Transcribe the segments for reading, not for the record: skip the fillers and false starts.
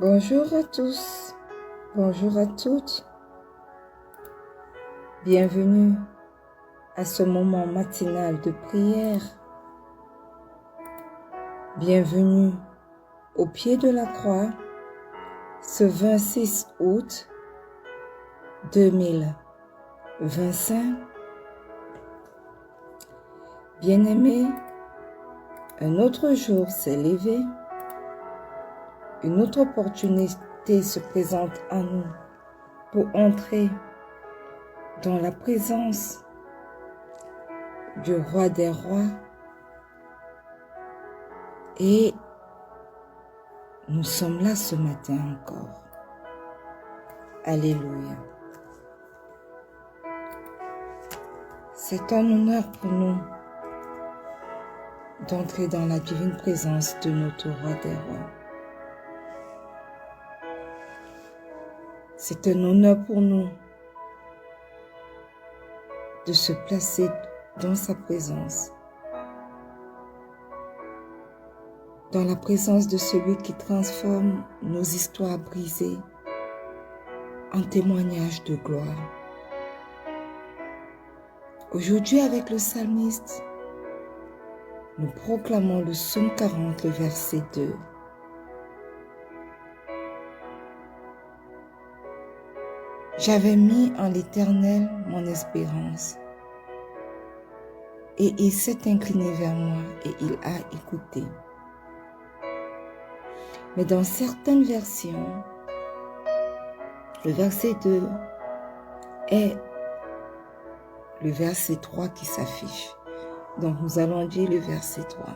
Bonjour à tous, bonjour à toutes. Bienvenue à ce moment matinal de prière. Bienvenue au pied de la croix, ce 26 août 2025. Bien-aimés, un autre jour s'est levé. Une autre opportunité se présente à nous pour entrer dans la présence du roi des rois. Et nous sommes là ce matin encore. Alléluia. C'est un honneur pour nous d'entrer dans la divine présence de notre roi des rois. C'est un honneur pour nous de se placer dans sa présence, dans la présence de celui qui transforme nos histoires brisées en témoignages de gloire. Aujourd'hui, avec le psalmiste, nous proclamons le psaume 40, le verset 2. J'avais mis en l'Éternel mon espérance, et il s'est incliné vers moi et il a écouté. Mais dans certaines versions, le verset 2 est le verset 3 qui s'affiche. Donc nous allons dire le verset 3.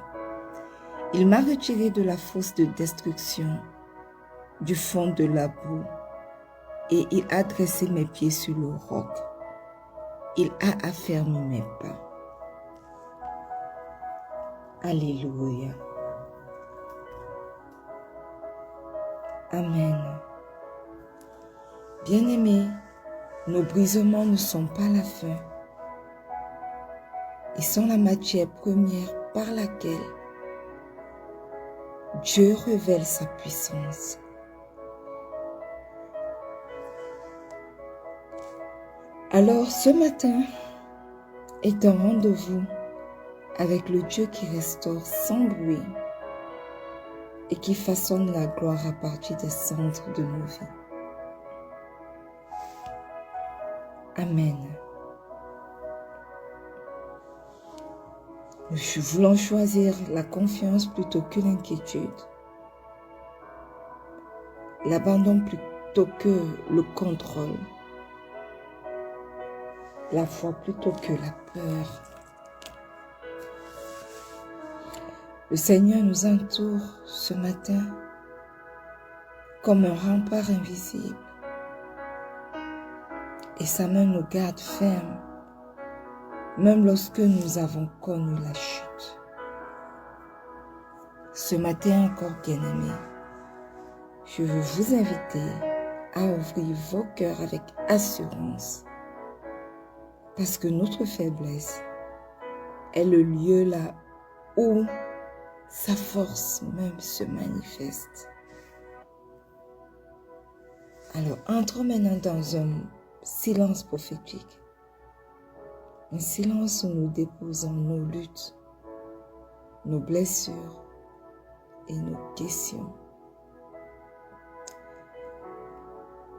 Il m'a retiré de la fosse de destruction, du fond de la boue, et il a dressé mes pieds sur le roc. Il a affermi mes pas. Alléluia. Amen. Bien-aimés, nos brisements ne sont pas la fin. Ils sont la matière première par laquelle Dieu révèle sa puissance. Alors ce matin est un rendez-vous avec le Dieu qui restaure sans bruit et qui façonne la gloire à partir des cendres de nos vies. Amen. Nous voulons choisir la confiance plutôt que l'inquiétude, l'abandon plutôt que le contrôle, la foi plutôt que la peur. Le Seigneur nous entoure ce matin comme un rempart invisible et sa main nous garde fermes, même lorsque nous avons connu la chute. Ce matin encore, bien-aimés, je veux vous inviter à ouvrir vos cœurs avec assurance, parce que notre faiblesse est le lieu là où sa force même se manifeste. Alors, entrons maintenant dans un silence prophétique. Un silence où nous déposons nos luttes, nos blessures et nos questions.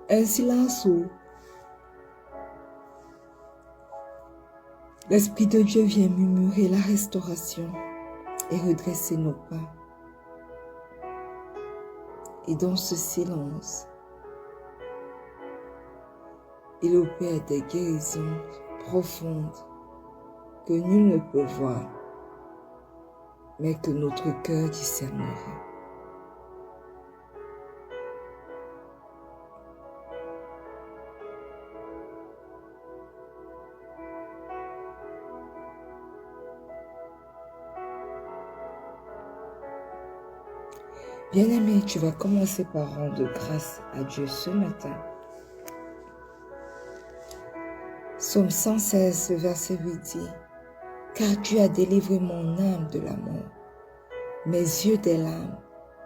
Un silence où l'Esprit de Dieu vient murmurer la restauration et redresser nos pas. Et dans ce silence, il opère des guérisons profondes que nul ne peut voir, mais que notre cœur discernera. Bien-aimé, tu vas commencer par rendre grâce à Dieu ce matin. Psaume 116, verset 8 dit, « Car tu as délivré mon âme de la mort, mes yeux des larmes,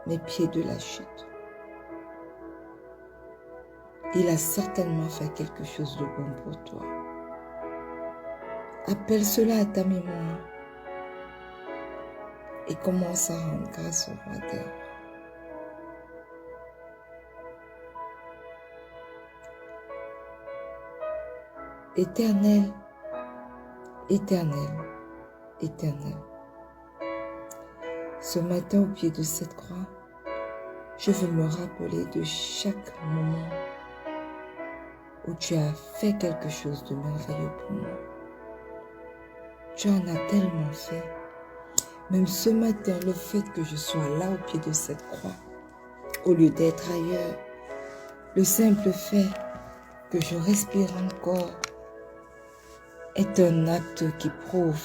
mes pieds de la chute. » il a certainement fait quelque chose de bon pour toi. Appelle cela à ta mémoire et commence à rendre grâce au roi des rois. Éternel, éternel, éternel. Ce matin au pied de cette croix, je veux me rappeler de chaque moment où tu as fait quelque chose de merveilleux pour moi. Tu en as tellement fait. Même ce matin, le fait que je sois là au pied de cette croix, au lieu d'être ailleurs, le simple fait que je respire encore est un acte qui prouve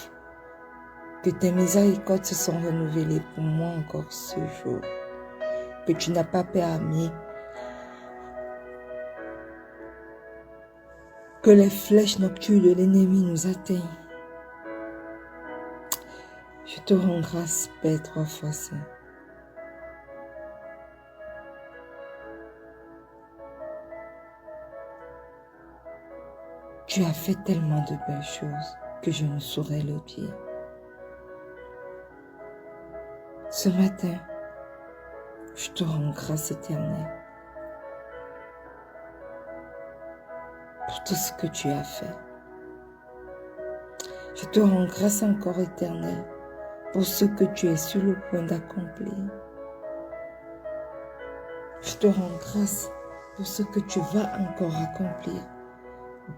que tes miséricordes se sont renouvelées pour moi encore ce jour, que tu n'as pas permis que les flèches nocturnes de l'ennemi nous atteignent. Je te rends grâce, Père, 3 fois saint. Tu as fait tellement de belles choses que je ne saurais le dire. Ce matin, je te rends grâce éternelle pour tout ce que tu as fait. Je te rends grâce encore éternelle pour ce que tu es sur le point d'accomplir. Je te rends grâce pour ce que tu vas encore accomplir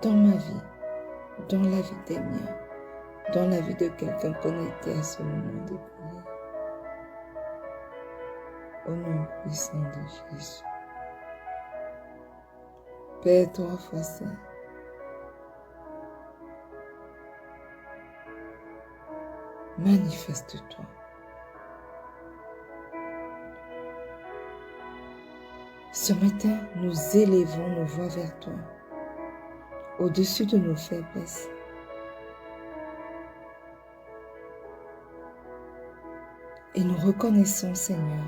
dans ma vie, dans la vie des miens, dans la vie de quelqu'un connecté à ce moment de prière. Au nom puissant de Jésus. Père 3 fois saint, manifeste-toi. Ce matin, nous élevons nos voix vers toi, au-dessus de nos faiblesses. Et nous reconnaissons, Seigneur,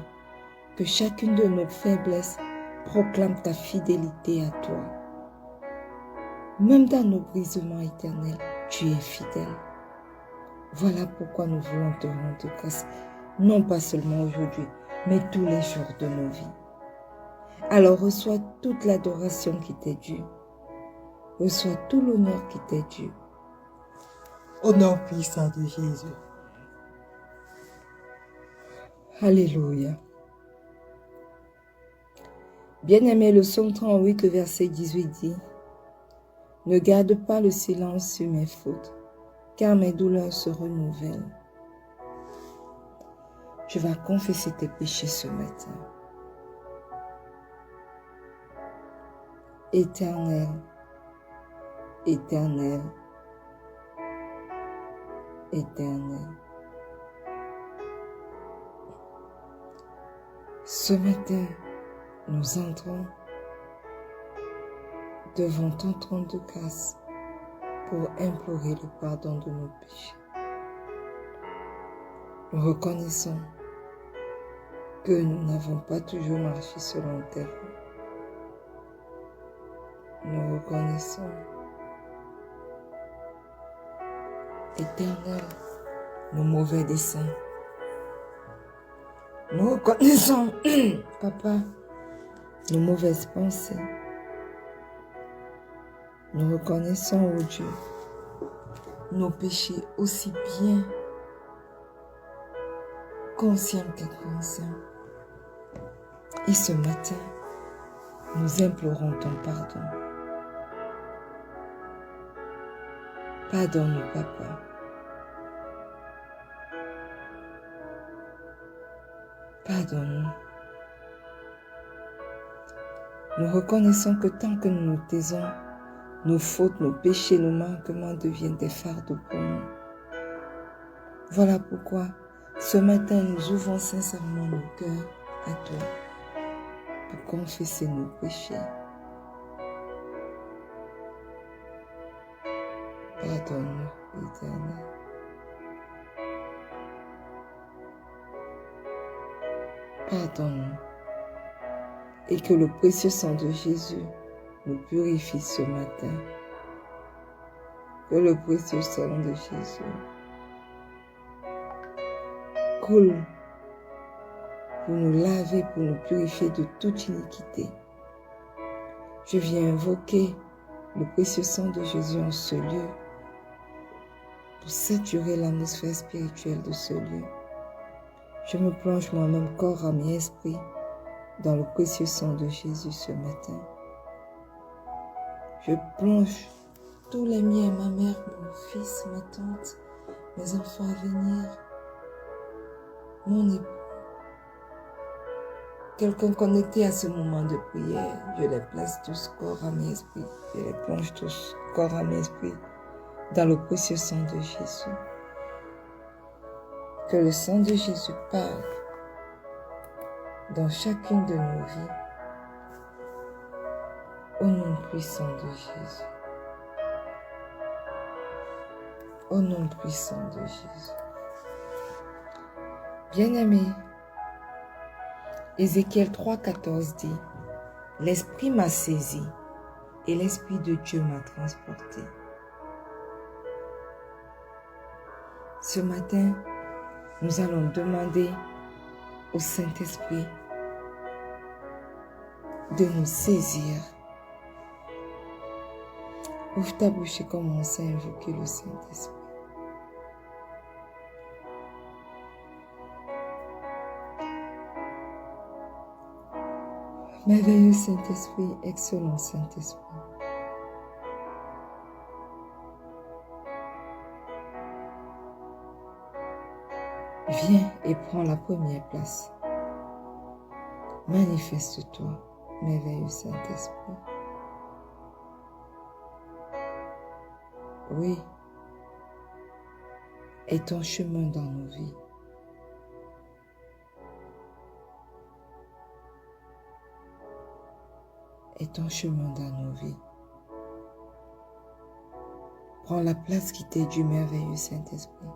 que chacune de nos faiblesses proclame ta fidélité à toi. Même dans nos brisements éternels, tu es fidèle. Voilà pourquoi nous voulons te rendre grâce, non pas seulement aujourd'hui, mais tous les jours de nos vies. Alors reçois toute l'adoration qui t'est due. Reçois tout l'honneur qui t'est dû. Au nom puissant de Jésus. Alléluia. Bien-aimé, le psaume 38, le verset 18 dit: Ne garde pas le silence sur mes fautes, car mes douleurs se renouvellent. Je vais confesser tes péchés ce matin. Éternel, éternel, éternel. Ce matin, nous entrons devant ton trône de grâce pour implorer le pardon de nos péchés. Nous reconnaissons que nous n'avons pas toujours marché selon tes voies. Nous reconnaissons, Éternel, nos mauvais desseins. Nous reconnaissons, Papa, nos mauvaises pensées. Nous reconnaissons, oh Dieu, nos péchés aussi bien conscients qu'inconscients. Et ce matin, nous implorons ton pardon. Pardonne-nous, Papa. Pardonne-nous. Nous reconnaissons que tant que nous nous taisons, nos fautes, nos péchés, nos manquements deviennent des fardeaux pour nous. Voilà pourquoi, ce matin, nous ouvrons sincèrement nos cœurs à toi pour confesser nos péchés. Pardonne-nous, Éternel. Pardonne-nous. Et que le précieux sang de Jésus nous purifie ce matin. Que le précieux sang de Jésus coule pour nous laver, pour nous purifier de toute iniquité. Je viens invoquer le précieux sang de Jésus en ce lieu pour saturer l'atmosphère spirituelle de ce lieu. Je me plonge moi-même corps, âme et esprit dans le précieux sang de Jésus ce matin. Je plonge tous les miens, ma mère, mon fils, ma tante, mes enfants à venir, mon époux. Quelqu'un connecté à ce moment de prière, je les place tous corps, âme et esprit. Je les plonge tous corps, âme et esprit dans le précieux sang de Jésus. Que le sang de Jésus parle dans chacune de nos vies. Au nom puissant de Jésus. Au nom puissant de Jésus. Bien-aimés, Ézéchiel 3,14 dit, « L'Esprit m'a saisi et l'Esprit de Dieu m'a transporté. » Ce matin, nous allons demander au Saint-Esprit de nous saisir. Ouvre ta bouche et commence à invoquer le Saint-Esprit. Merveilleux Saint-Esprit, excellent Saint-Esprit. Viens et prends la première place. Manifeste-toi, merveilleux Saint-Esprit. Oui, et ton chemin dans nos vies. Et ton chemin dans nos vies. Prends la place qui t'est due, merveilleux Saint-Esprit.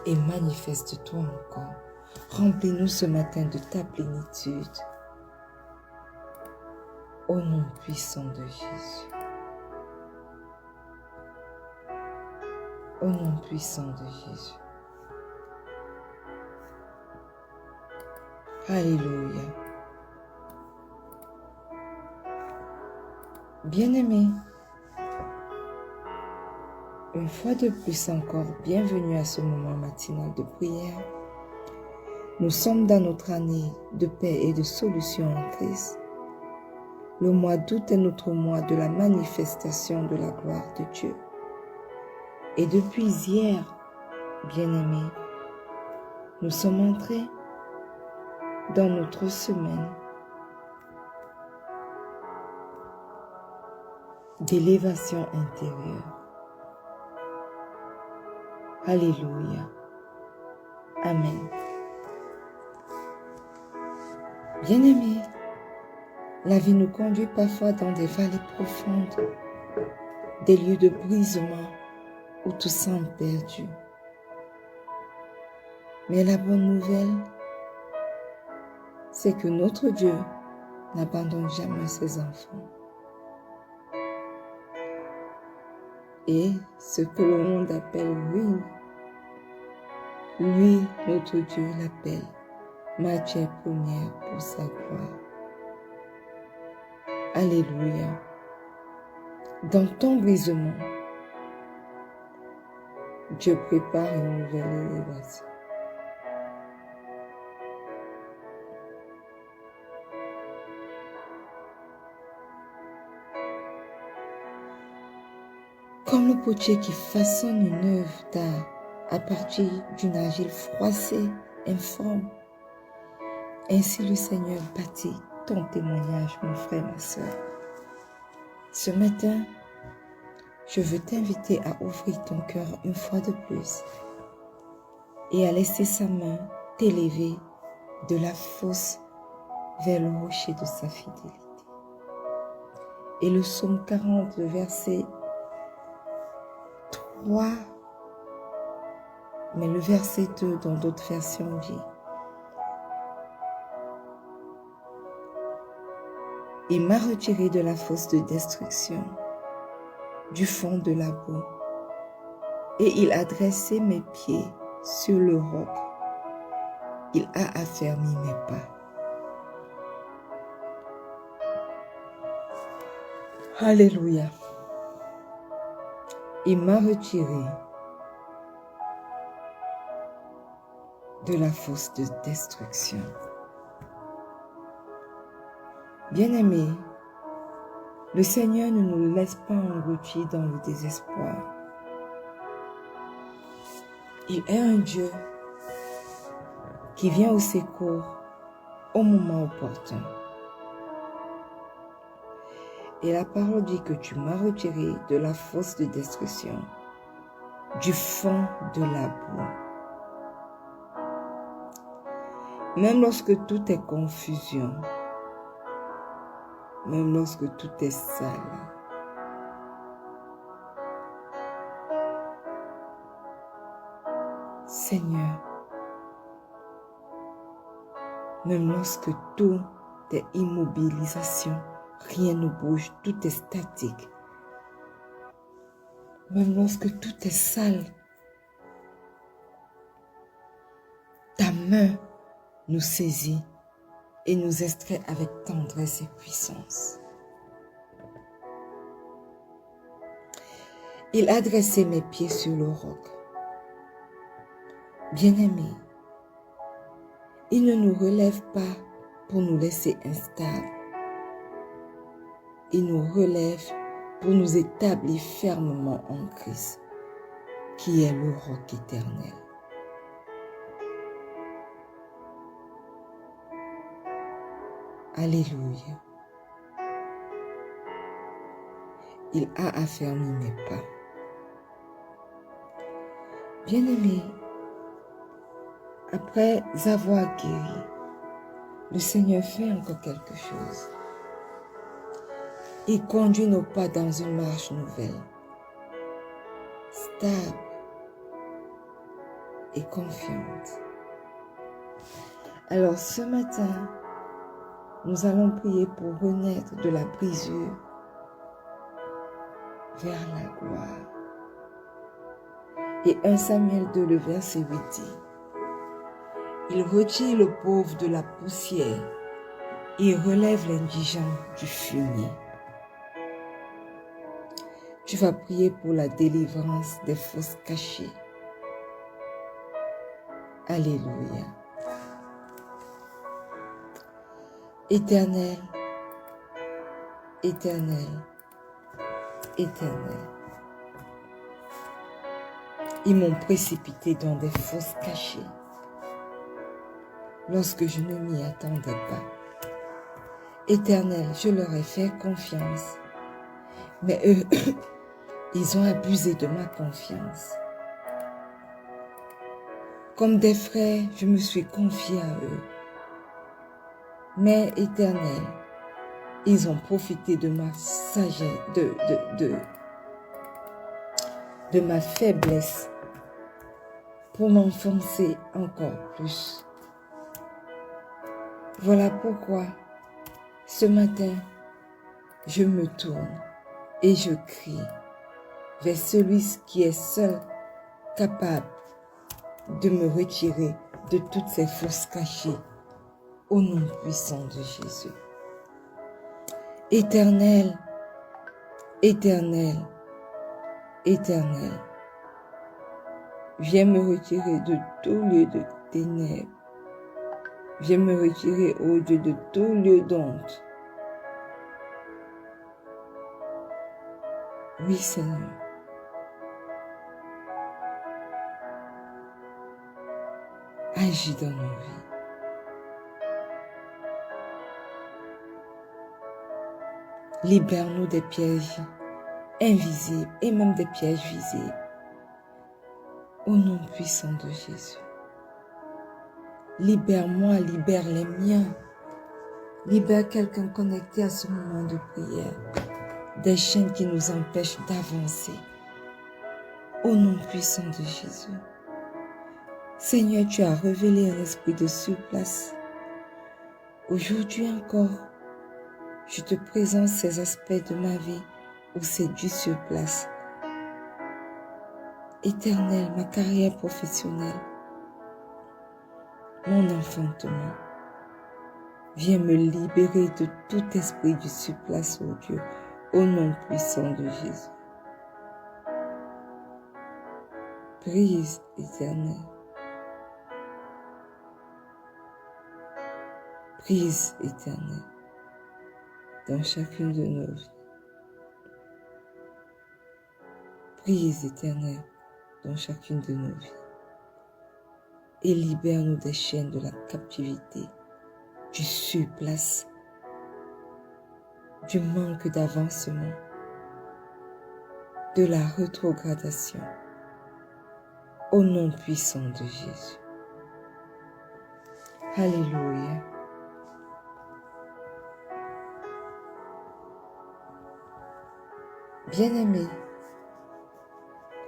Et manifeste-toi encore. Remplis-nous ce matin de ta plénitude. Au nom puissant de Jésus. Au nom puissant de Jésus. Alléluia. Bien-aimés, une fois de plus encore, bienvenue à ce moment matinal de prière. Nous sommes dans notre année de paix et de solution en Christ. Le mois d'août est notre mois de la manifestation de la gloire de Dieu. Et depuis hier, bien-aimés, nous sommes entrés dans notre semaine d'élévation intérieure. Alléluia. Amen. Bien-aimés, la vie nous conduit parfois dans des vallées profondes, des lieux de brisement où tout semble perdu. Mais la bonne nouvelle, c'est que notre Dieu n'abandonne jamais ses enfants. Et ce que le monde appelle ruine, lui, notre Dieu, l'appelle matière première pour sa gloire. Alléluia. Dans ton brisement, Dieu prépare une nouvelle élévation. Comme le potier qui façonne une œuvre d'art à partir d'une argile froissée, informe, ainsi le Seigneur bâtit ton témoignage, mon frère, ma soeur. Ce matin, je veux t'inviter à ouvrir ton cœur une fois de plus et à laisser sa main t'élever de la fosse vers le rocher de sa fidélité. Et le psaume 40, le verset 3, mais le verset 2 dans d'autres versions dit: Il m'a retiré de la fosse de destruction, du fond de la boue, et il a dressé mes pieds sur le roc. Il a affermi mes pas. Alléluia. Il m'a retiré de la fosse de destruction. Bien-aimés, le Seigneur ne nous laisse pas engloutir dans le désespoir. Il est un Dieu qui vient au secours au moment opportun. Et la parole dit que tu m'as retiré de la fosse de destruction, du fond de la boue. Même lorsque tout est confusion, même lorsque tout est sale, Seigneur, même lorsque tout est immobilisation, rien ne bouge, tout est statique, même lorsque tout est sale, ta main nous saisit et nous extrait avec tendresse et puissance. Il a dressé mes pieds sur le roc. Bien-aimés, il ne nous relève pas pour nous laisser instables. Il nous relève pour nous établir fermement en Christ, qui est le roc éternel. Alléluia. Il a affermi mes pas. Bien-aimés, après avoir guéri, le Seigneur fait encore quelque chose. Il conduit nos pas dans une marche nouvelle, stable et confiante. Alors ce matin, nous allons prier pour renaître de la brisure vers la gloire. Et 1 Samuel 2, le verset 8 dit, il retire le pauvre de la poussière et relève l'indigent du fumier. Tu vas prier pour la délivrance des fosses cachées. Alléluia. Éternel, éternel, éternel. Ils m'ont précipité dans des fosses cachées lorsque je ne m'y attendais pas. Éternel, je leur ai fait confiance, mais eux, ils ont abusé de ma confiance. Comme des frères, je me suis confié à eux. Mais Éternel, ils ont profité de ma sagesse, de ma faiblesse pour m'enfoncer encore plus. Voilà pourquoi ce matin, je me tourne et je crie vers celui qui est seul capable de me retirer de toutes ces fosses cachées au nom puissant de Jésus. Éternel, éternel, éternel, viens me retirer de tout lieu de ténèbres. Viens me retirer au lieu de tout lieu d'honte. Oui, Seigneur. Agis dans nos vies. Libère-nous des pièges invisibles et même des pièges visibles. Au nom puissant de Jésus. Libère-moi, libère les miens. Libère quelqu'un connecté à ce moment de prière. Des chaînes qui nous empêchent d'avancer. Au nom puissant de Jésus. Seigneur, tu as révélé un esprit de surplace. Aujourd'hui encore, je te présente ces aspects de ma vie où c'est dû sur place. Éternel, ma carrière professionnelle, mon enfantement, viens me libérer de tout esprit du surplace, ô Dieu, au nom puissant de Jésus. Brise, Éternel. Brise, Éternel, dans chacune de nos vies. Brise, Éternel, dans chacune de nos vies. Et libère-nous des chaînes de la captivité, du surplace, du manque d'avancement, de la rétrogradation, au nom puissant de Jésus. Alléluia. Bien-aimés,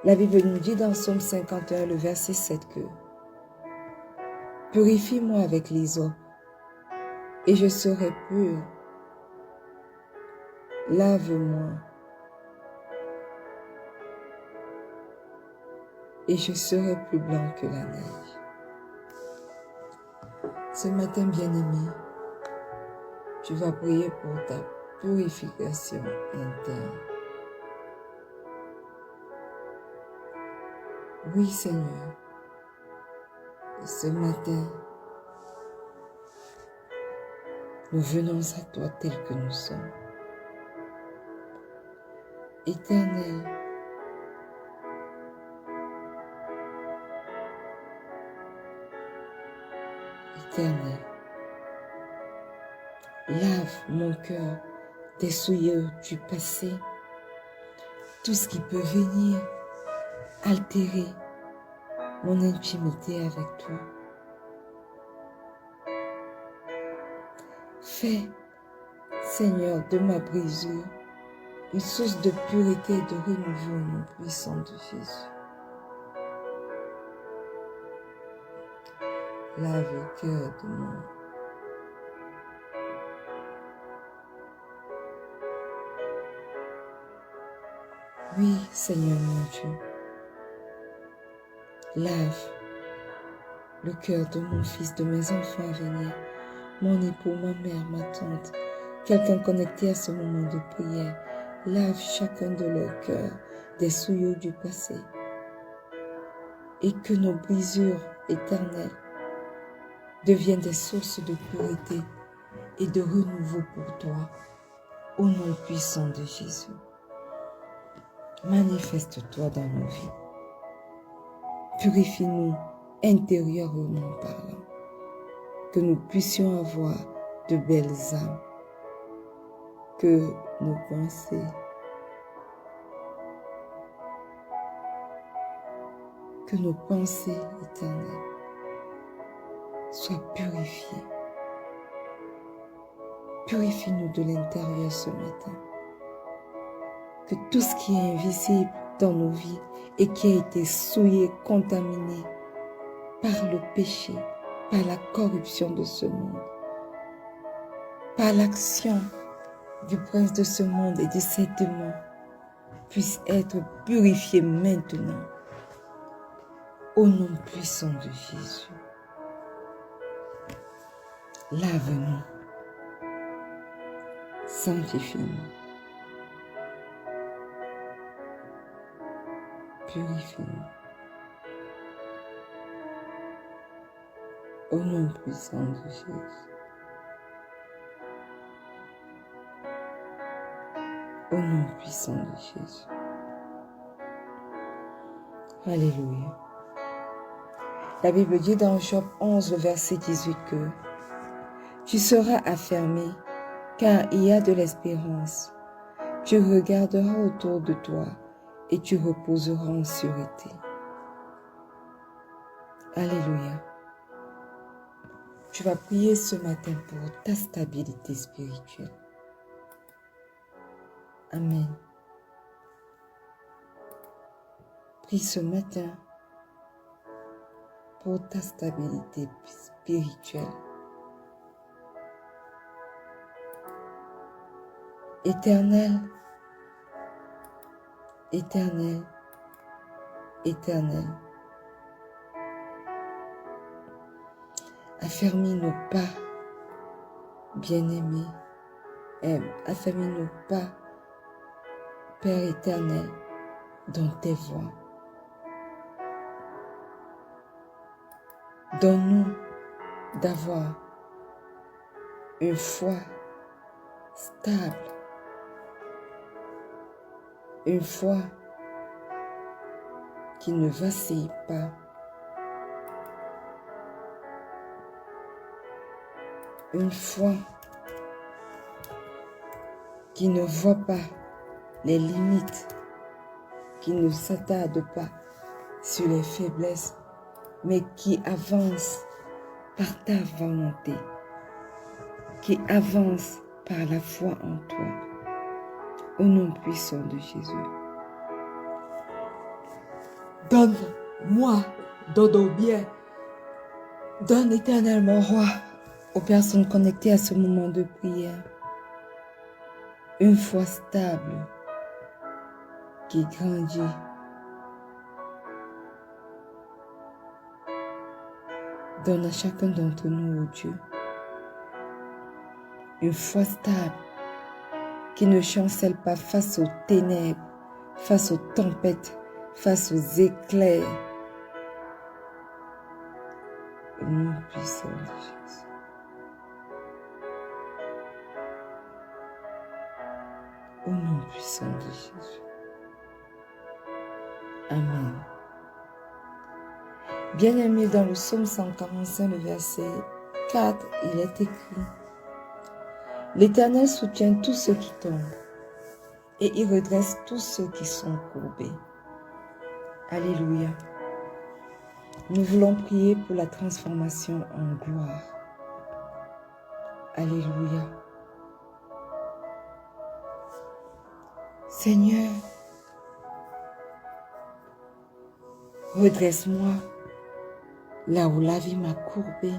la Bible nous dit dans Psaume 51, le verset 7 que « Purifie-moi avec l'hysope, et je serai pur. Lave-moi, et je serai plus blanc que la neige. » Ce matin, bien-aimé, tu vas prier pour ta purification interne. Oui, Seigneur, ce matin, nous venons à toi tels que nous sommes. Éternel, Éternel, lave mon cœur des souillures du passé, tout ce qui peut venir altérer mon intimité avec toi. Fais, Seigneur, de ma brisure une source de pureté et de renouveau au nom puissant de Jésus. Lave le cœur de mon Oui, Seigneur mon Dieu, lave le cœur de mon fils, de mes enfants à venir, mon époux, ma mère, ma tante, quelqu'un connecté à ce moment de prière. Lave chacun de leurs cœurs des souillures du passé et que nos brisures éternelles deviennent des sources de pureté et de renouveau pour toi, au nom puissant de Jésus. Manifeste-toi dans nos vies. Purifie-nous intérieurement parlant, que nous puissions avoir de belles âmes, que nos pensées, éternelles soient purifiées. Purifie-nous de l'intérieur ce matin. Que tout ce qui est invisible dans nos vies et qui a été souillé, contaminé par le péché, par la corruption de ce monde, par l'action du prince de ce monde et de ses démons, puisse être purifié maintenant, au nom puissant de Jésus. Lave-nous, sanctifie-nous, purifie-nous, au nom puissant de Jésus. Au nom puissant de Jésus. Alléluia. La Bible dit dans Job 11, le verset 18 que tu seras affermi car il y a de l'espérance. Tu regarderas autour de toi et tu reposeras en sûreté. Alléluia. Tu vas prier ce matin pour ta stabilité spirituelle. Amen. Prie ce matin pour ta stabilité spirituelle. Éternel, Éternel, Éternel, affermis nos pas, bien-aimés, affermis nos pas, Père éternel, dans tes voies. Donne-nous d'avoir une foi stable, une foi qui ne vacille pas, une foi qui ne voit pas les limites, qui ne s'attarde pas sur les faiblesses, mais qui avance par ta volonté, qui avance par la foi en toi, au nom puissant de Jésus. Donne-moi, donne bien, donne éternellement, roi, aux personnes connectées à ce moment de prière, une foi stable qui grandit. Donne à chacun d'entre nous, ô Dieu, une foi stable qui ne chancelle pas face aux ténèbres, face aux tempêtes, face aux éclairs. Au nom puissant de Jésus. Au nom puissant de Jésus. Amen. Bien-aimé, dans le psaume 145, le verset 4, il est écrit: L'Éternel soutient tous ceux qui tombent et il redresse tous ceux qui sont courbés. Alléluia. Nous voulons prier pour la transformation en gloire. Alléluia. Seigneur, redresse-moi là où la vie m'a courbé.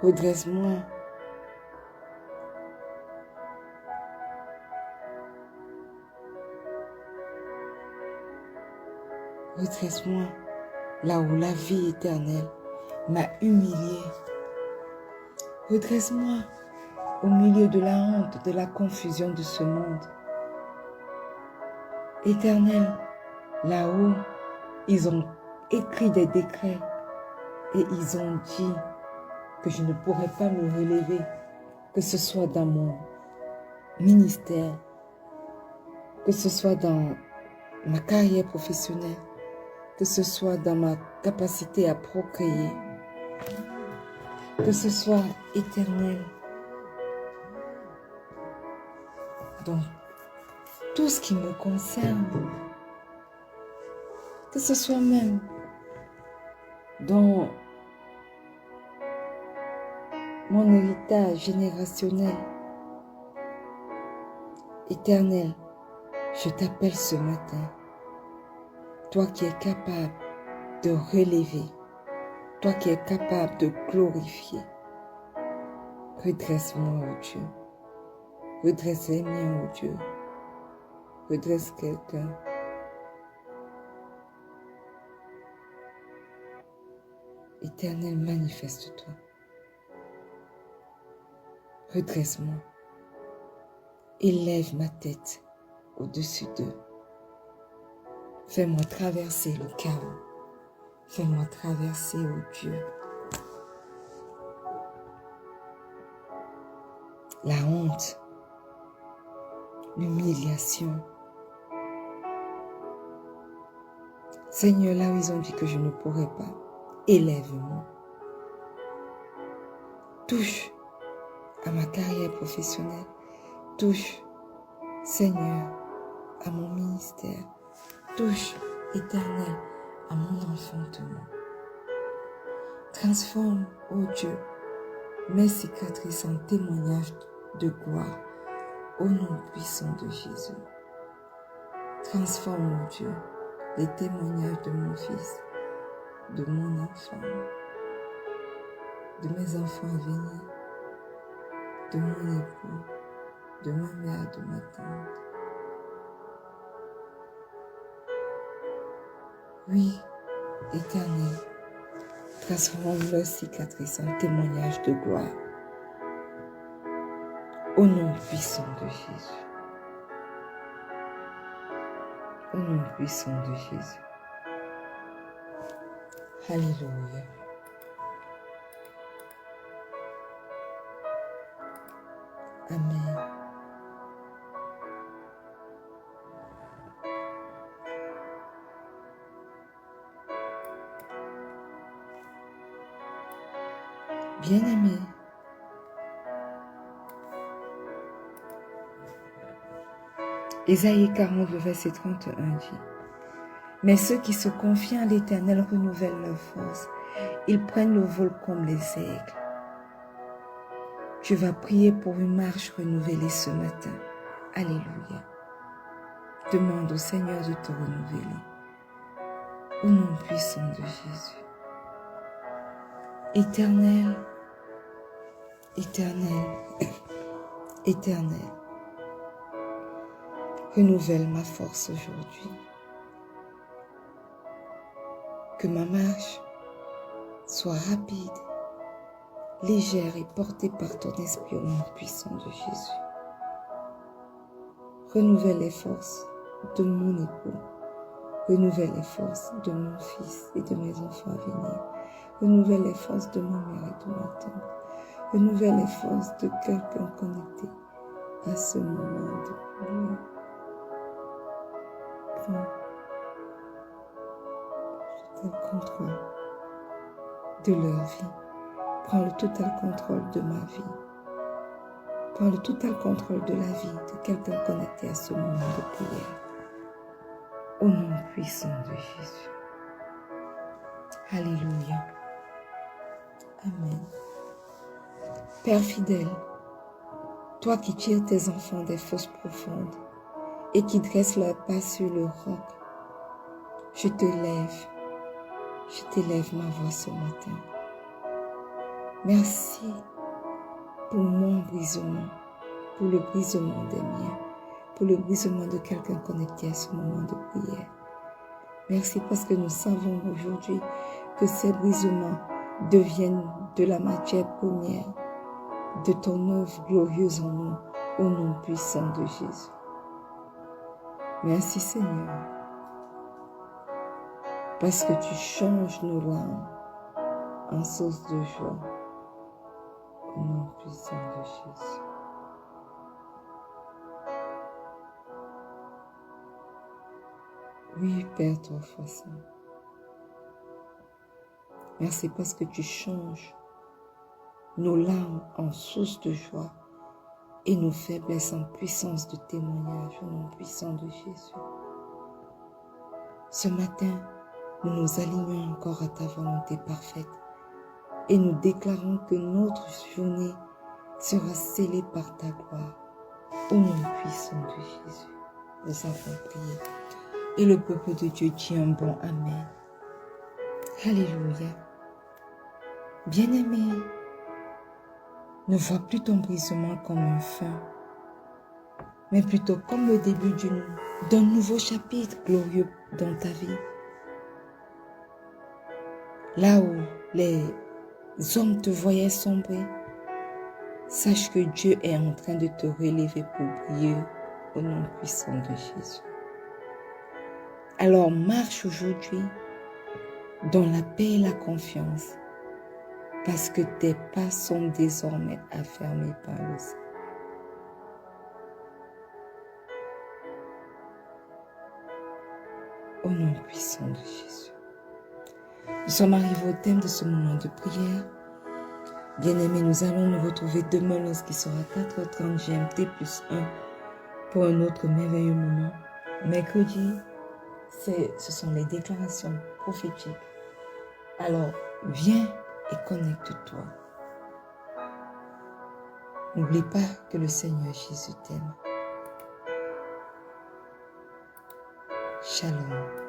Redresse-moi redresse-moi là où la vie éternelle m'a humilié. Redresse-moi au milieu de la honte, de la confusion de ce monde. Éternel, là-haut, ils ont écrit des décrets et ils ont dit que je ne pourrais pas me relever, que ce soit dans mon ministère, que ce soit dans ma carrière professionnelle, que ce soit dans ma capacité à procréer, que ce soit éternel, dans tout ce qui me concerne, que ce soit même dans mon héritage générationnel. Éternel, je t'appelle ce matin, toi qui es capable de relever, toi qui es capable de glorifier. Redresse-moi, ô Dieu. Redresse les miens, ô Dieu. Redresse quelqu'un. Éternel, manifeste-toi. Redresse-moi. Élève ma tête au-dessus d'eux. Fais-moi traverser le chaos. Fais-moi traverser, ô Dieu, la honte, l'humiliation. Seigneur, là où ils ont dit que je ne pourrais pas, élève-moi. Touche à ma carrière professionnelle. Touche, Seigneur, à mon ministère. Touche, Éternel, à mon enfantement. Transforme, ô Dieu, mes cicatrices en témoignages de gloire au nom puissant de Jésus. Transforme, ô Dieu, les témoignages de mon fils, de mon enfant, de mes enfants à venir. de mon époux, de ma mère, de ma tante. Oui, Éternel, transforme leur cicatrice en témoignage de gloire. Au nom puissant de Jésus. Au nom puissant de Jésus. Alléluia. Amen. Bien-aimés, Ésaïe 40, le verset 31 dit, « Mais ceux qui se confient à l'Éternel renouvellent leur force. Ils prennent le vol comme les aigles. » Tu vas prier pour une marche renouvelée ce matin. Alléluia. Demande au Seigneur de te renouveler. Au nom puissant de Jésus. Éternel, Éternel, Éternel, renouvelle ma force aujourd'hui. Que ma marche soit rapide, légère et portée par ton esprit au nom puissant de Jésus. Renouvelle les forces de mon époux. Renouvelle les forces de mon fils et de mes enfants à venir. Renouvelle les forces de ma mère et de ma tante. Renouvelle les forces de quelqu'un connecté à ce moment de prière. Prends le contrôle de leur vie. Prends le total contrôle de ma vie. Prends le total contrôle de la vie de quelqu'un connecté à ce moment de prière. Au nom puissant de Jésus. Alléluia. Amen. Père fidèle, toi qui tires tes enfants des fosses profondes et qui dresses leurs pas sur le roc, je t'élève ma voix ce matin. Merci pour mon brisement, pour le brisement des miens, pour le brisement de quelqu'un connecté à ce moment de prière. Merci parce que nous savons aujourd'hui que ces brisements deviennent de la matière première de ton œuvre glorieuse en nous, au nom puissant de Jésus. Merci Seigneur, parce que tu changes nos larmes en source de joie, au nom puissant de Jésus. Oui, Père Tout-Puissant. Merci parce que tu changes nos larmes en source de joie et nos faiblesses en puissance de témoignage au nom puissant de Jésus. Ce matin, nous nous alignons encore à ta volonté parfaite et nous déclarons que notre journée sera scellée par ta gloire au nom puissant de Jésus. Nous avons prié. Et le peuple de Dieu dit un bon Amen. Alléluia. Bien-aimé, ne vois plus ton brisement comme une fin, mais plutôt comme le début d'un nouveau chapitre glorieux dans ta vie. Là où les hommes te voyaient sombrer, sache que Dieu est en train de te relever pour briller au nom puissant de Jésus. Alors marche aujourd'hui dans la paix et la confiance, parce que tes pas sont désormais affermis par le Seigneur. Au nom puissant de Jésus. Nous sommes arrivés au thème de ce moment de prière. Bien-aimés, nous allons nous retrouver demain lorsqu'il sera 4h30 GMT plus 1 pour un autre merveilleux moment. Mercredi, ce sont les déclarations prophétiques. Alors, viens et connecte-toi. N'oublie pas que le Seigneur Jésus t'aime. Shalom.